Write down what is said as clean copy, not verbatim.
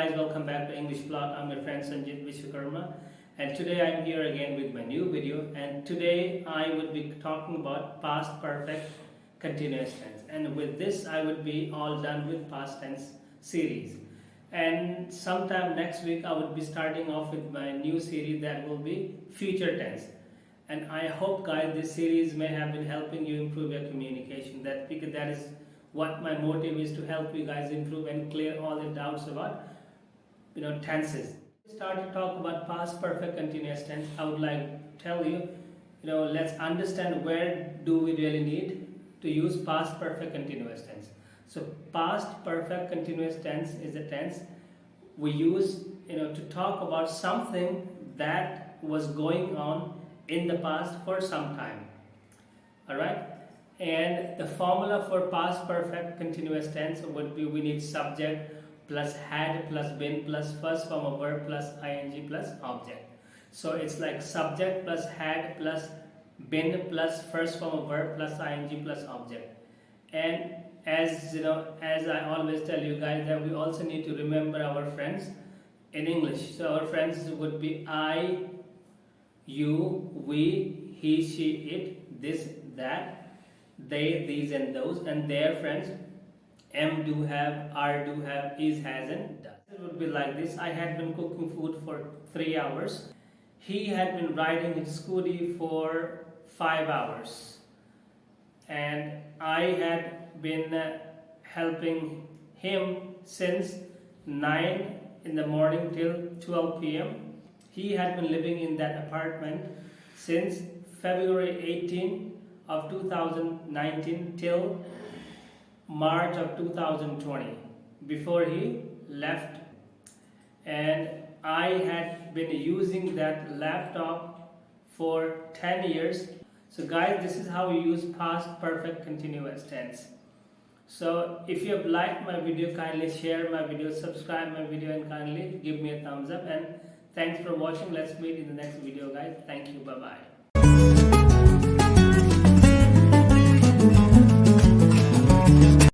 guys, welcome back to English Plot. I'm your friend Sanjit Vishwakarma, and today I'm here again with my new video. And today I would be talking about past perfect continuous tense, and with this I would be all done with past tense series. And sometime next week I would be starting off with my new series that will be future tense. And I hope, guys, this series may have been helping you improve your communication. Because that is what my motive is, to help you guys improve and clear all the doubts about tenses. Start to talk about past perfect continuous tense. I would like to tell you, let's understand where do we really need to use past perfect continuous tense. So past perfect continuous tense is a tense we use to talk about something that was going on in the past for some time. All right. And the formula for past perfect continuous tense would be, we need subject plus had plus been plus first form of verb plus ing plus object. So it's like subject plus had plus been plus first form of verb plus ing plus object. And as I always tell you guys, that we also need to remember our friends in English. So our friends would be I, you, we, he, she, it, this, that, they, these and those, and their friends am, do, have, are, do, have, is, has and does. It would be like this: I had been cooking food for 3 hours. He had been riding his scooty for 5 hours. And I had been helping him since 9 in the morning till 12 p.m. He had been living in that apartment since February 18 of 2019 till March of 2020, before he left. And I had been using that laptop for 10 years. So guys, this is how we use past perfect continuous tense. So if you have liked my video, kindly share my video, subscribe my video, and kindly give me a thumbs up. And thanks for watching. Let's meet in the next video, guys. Thank you. Bye bye.